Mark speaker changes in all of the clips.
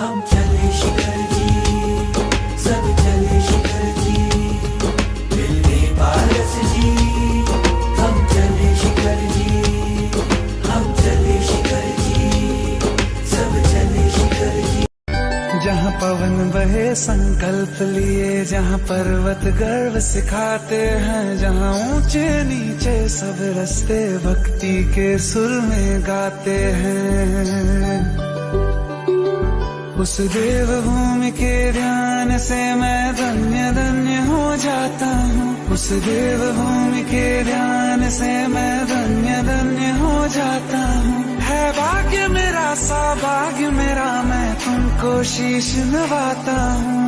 Speaker 1: हम चले शिखर जी, सब चले शिखर जी, मिलने पारस जी। हम चले शिखर जी, हम चले शिखर जी, सब चले शिखर जी।
Speaker 2: जहाँ पवन बहे संकल्प लिए, जहाँ पर्वत गर्व सिखाते हैं, जहाँ ऊंचे नीचे सब रास्ते भक्ति के सुर में गाते हैं। उस देवभूमि के ध्यान से मैं धन्य धन्य हो जाता हूँ। उस देवभूमि के ध्यान से मैं धन्य धन्य हो जाता हूँ। है भाग्य मेरा सौभाग्य मेरा, मैं तुमको शीश नवाता हूँ।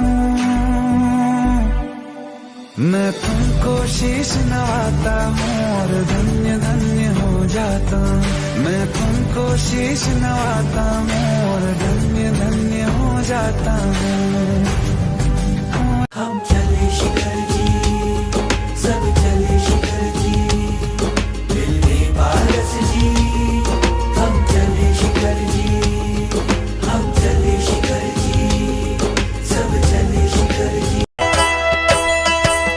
Speaker 2: मैं तुमको शीश नवाता हूँ और धन्य धन्य हो जाता हूँ। मैं तुमको शीश नवाता हूँ और धन्य धन्य हो जाता हूँ।
Speaker 1: हम चले शिखर जी, सब चले शिखर जी, मिलने पारस जी। हम चले शिखर जी, हम चले शिखर जी, सब चले शिखर जी।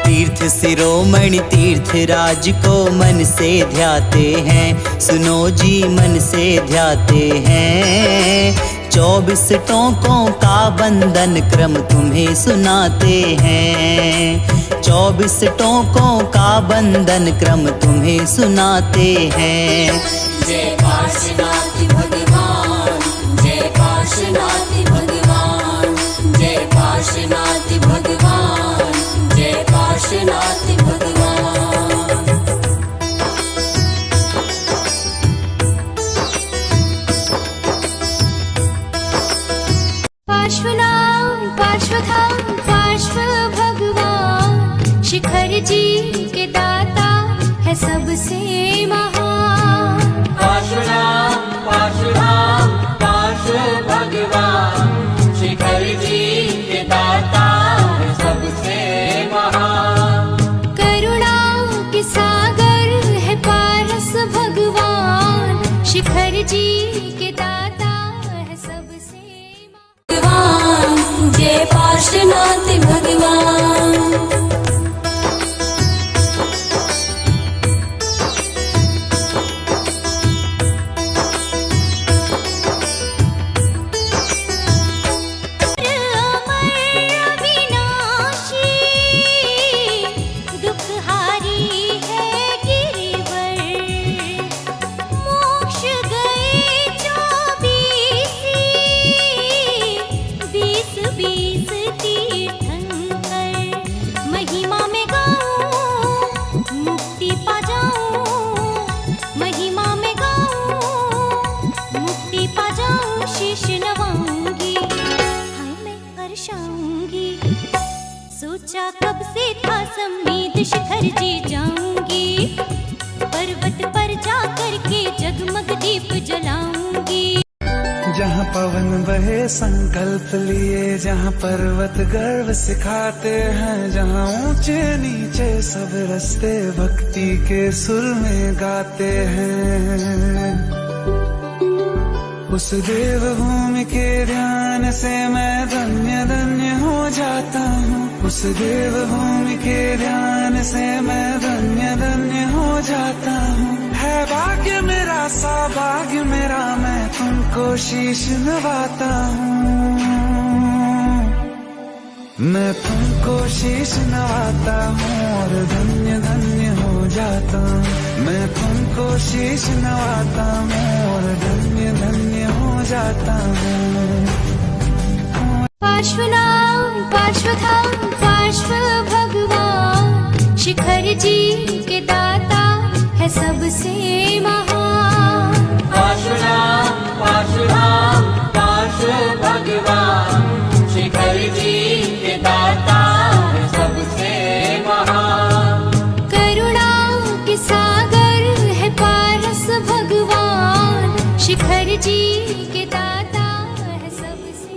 Speaker 3: तीर्थ शिरोमणि तीर्थ राज को मन से ध्याते हैं, सुनो जी मन से ध्याते हैं। 24 टोकों का बंधन क्रम तुम्हें सुनाते हैं। 24 टोकों का बंधन क्रम तुम्हें सुनाते हैं।
Speaker 4: जय पार्श्वनाथ भगवान, जय पार्श्वनाथ भगवान, जय पार्श्वनाथ भगवान, जय पार्श्वनाथ भगवान।
Speaker 5: पार्श्वनाथ पार्श्वधाम पार्श्व भगवान, शिखर जी के दाता है सबसे महान।
Speaker 4: पार्श्वनाथ पार्श्वधाम पार्श्व भगवान, शिखर जी के दाता है सबसे महान।
Speaker 5: करुणा के सागर है पारस भगवान, शिखर जी के दाता है सबसे
Speaker 4: भगवान, जय पार्श्वनाथ भगवान।
Speaker 5: सोचा कब से था सम्मीत शिखर जी जाऊंगी, पर्वत पर जाकर के जगमग दीप जलाऊंगी।
Speaker 2: जहाँ पवन बहे संकल्प लिए, जहाँ पर्वत गर्व सिखाते हैं, जहाँ ऊंचे नीचे सब रास्ते भक्ति के सुर में गाते हैं। उस देवभूमि के ध्यान से मैं धन्य धन्य हो जाता हूँ। उस देवभूमि के ध्यान से मैं धन्य धन्य हो जाता हूँ। है भाग्य मेरा सौभाग्य मेरा, मैं तुमको शीश नवाता हूँ। मैं तुमको शीश नवाता हूँ और धन्य धन्य हो जाता हूँ। मैं तुमको शीश नवाता हूँ और धन्य धन्य हो जाता हूँ।
Speaker 5: पार्श्वनाथ पार्श्वधाम पार्श्व भगवान, शिखर जी के दाता है सबसे महान।
Speaker 4: पार्श्वनाथ पार्श्वधाम पार्श्व भगवान, शिखर जी के दाता है सबसे महान।
Speaker 5: करुणा के सागर है पारस भगवान, शिखर जी के दाता है सबसे।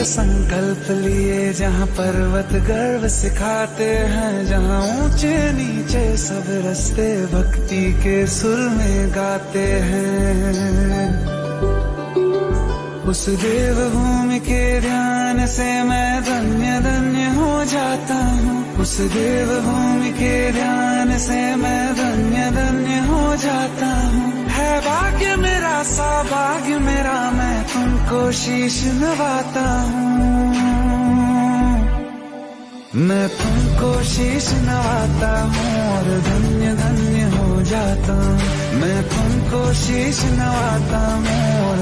Speaker 2: संकल्प लिए, जहाँ पर्वत गर्व सिखाते हैं, जहाँ ऊंचे नीचे सब रास्ते भक्ति के सुर में गाते हैं। उस देवभूमि के ध्यान से मैं धन्य धन्य हो जाता हूँ। उस देवभूमि के ध्यान से मैं धन्य धन्य हो जाता हूँ। है भाग्य मेरा सौभाग्य मेरा, मैं तुमको शीश नवाता हूँ। मैं तुमको शीश नवाता हूँ और धन्य धन्य हो जाता हूँ। मैं तुमको शीश नवाता हूँ और